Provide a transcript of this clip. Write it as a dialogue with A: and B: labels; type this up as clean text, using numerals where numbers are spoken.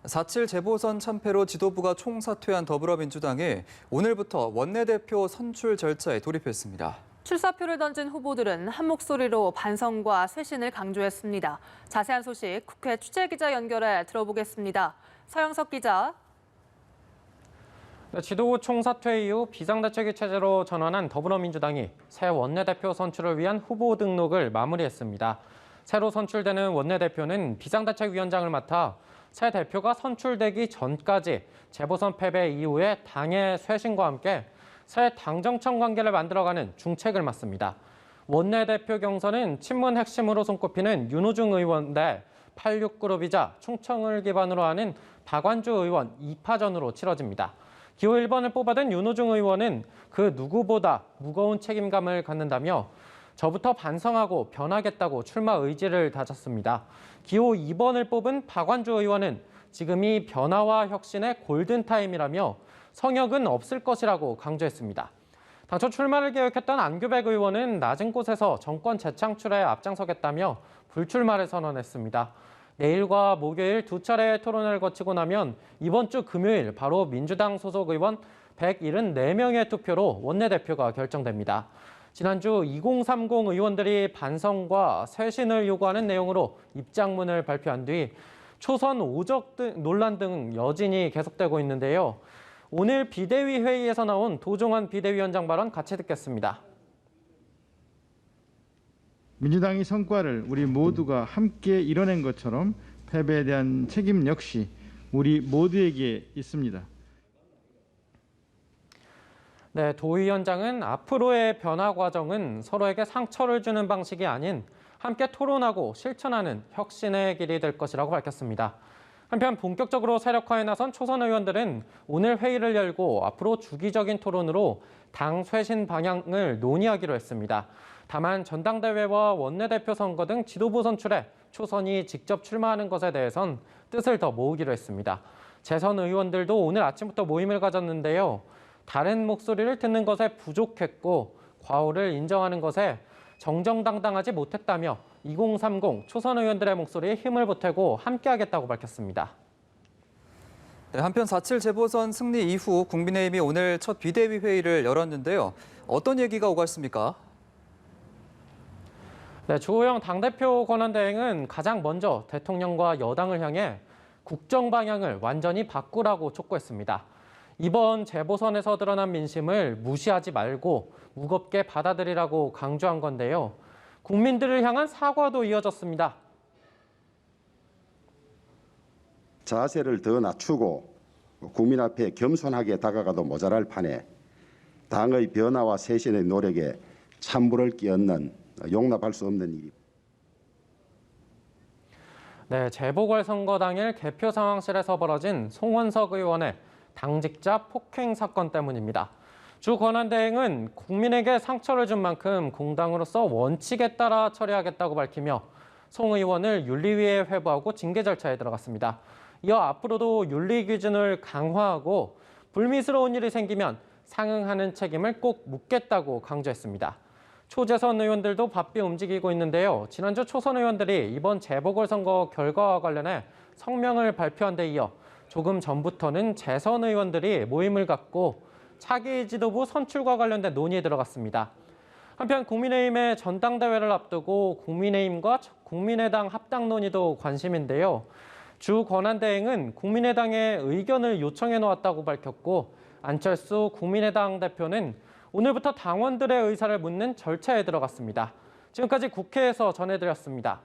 A: 4.7 재보선 참패로 지도부가 총사퇴한 더불어민주당이 오늘부터 원내대표 선출 절차에 돌입했습니다.
B: 출사표를 던진 후보들은 한 목소리로 반성과 쇄신을 강조했습니다. 자세한 소식 국회 취재기자 연결해 들어보겠습니다. 서영석 기자.
C: 지도부 총사퇴 이후 비상대책위 체제로 전환한 더불어민주당이 새 원내대표 선출을 위한 후보 등록을 마무리했습니다. 새로 선출되는 원내대표는 비상대책위원장을 맡아 새 대표가 선출되기 전까지 재보선 패배 이후에 당의 쇄신과 함께 새 당정청 관계를 만들어가는 중책을 맡습니다. 원내대표 경선은 친문 핵심으로 손꼽히는 윤호중 의원 대 86그룹이자 충청을 기반으로 하는 박완주 의원 2파전으로 치러집니다. 기호 1번을 뽑아든 윤호중 의원은 그 누구보다 무거운 책임감을 갖는다며 저부터 반성하고 변하겠다고 출마 의지를 다졌습니다. 기호 2번을 뽑은 박완주 의원은 지금이 변화와 혁신의 골든타임이라며 성역은 없을 것이라고 강조했습니다. 당초 출마를 계획했던 안규백 의원은 낮은 곳에서 정권 재창출에 앞장서겠다며 불출마를 선언했습니다. 내일과 목요일 두 차례의 토론을 거치고 나면 이번 주 금요일 바로 민주당 소속 의원 174명의 투표로 원내대표가 결정됩니다. 지난주 2030 의원들이 반성과 쇄신을 요구하는 내용으로 입장문을 발표한 뒤 초선 오적 논란 등 여진이 계속되고 있는데요. 오늘 비대위 회의에서 나온 도종환 비대위원장 발언 같이 듣겠습니다.
D: 민주당의 성과를 우리 모두가 함께 이뤄낸 것처럼 패배에 대한 책임 역시 우리 모두에게 있습니다.
C: 네, 도 위원장은 앞으로의 변화 과정은 서로에게 상처를 주는 방식이 아닌 함께 토론하고 실천하는 혁신의 길이 될 것이라고 밝혔습니다. 한편 본격적으로 세력화에 나선 초선 의원들은 오늘 회의를 열고 앞으로 주기적인 토론으로 당 쇄신 방향을 논의하기로 했습니다. 다만 전당대회와 원내대표 선거 등 지도부 선출에 초선이 직접 출마하는 것에 대해선 뜻을 더 모으기로 했습니다. 재선 의원들도 오늘 아침부터 모임을 가졌는데요. 다른 목소리를 듣는 것에 부족했고 과오를 인정하는 것에 정정당당하지 못했다며 2030 초선 의원들의 목소리에 힘을 보태고 함께하겠다고 밝혔습니다.
A: 네, 한편 4.7 재보선 승리 이후 국민의힘이 오늘 첫 비대위 회의를 열었는데요. 어떤 얘기가 오갔습니까?
C: 네, 주호영 당대표 권한대행은 가장 먼저 대통령과 여당을 향해 국정 방향을 완전히 바꾸라고 촉구했습니다. 이번 재보선에서 드러난 민심을 무시하지 말고 무겁게 받아들이라고 강조한 건데요. 국민들을 향한 사과도 이어졌습니다.
E: 자세를 더 낮추고 국민 앞에 겸손하게 다가가도 모자랄 판에 당의 변화와 쇄신의 노력에 찬물을 끼얹는 용납할 수 없는 일입니다.
C: 네, 재보궐선거 당일 개표 상황실에서 벌어진 송원석 의원의 당직자 폭행 사건 때문입니다. 주 권한대행은 국민에게 상처를 준 만큼 공당으로서 원칙에 따라 처리하겠다고 밝히며 송 의원을 윤리위에 회부하고 징계 절차에 들어갔습니다. 이어 앞으로도 윤리 기준을 강화하고 불미스러운 일이 생기면 상응하는 책임을 꼭 묻겠다고 강조했습니다. 초재선 의원들도 바삐 움직이고 있는데요. 지난주 초선 의원들이 이번 재보궐선거 결과와 관련해 성명을 발표한 데 이어 조금 전부터는 재선 의원들이 모임을 갖고 차기 지도부 선출과 관련된 논의에 들어갔습니다. 한편 국민의힘의 전당대회를 앞두고 국민의힘과 국민의당 합당 논의도 관심인데요. 주 권한대행은 국민의당의 의견을 요청해 놓았다고 밝혔고 안철수 국민의당 대표는 오늘부터 당원들의 의사를 묻는 절차에 들어갔습니다. 지금까지 국회에서 전해드렸습니다.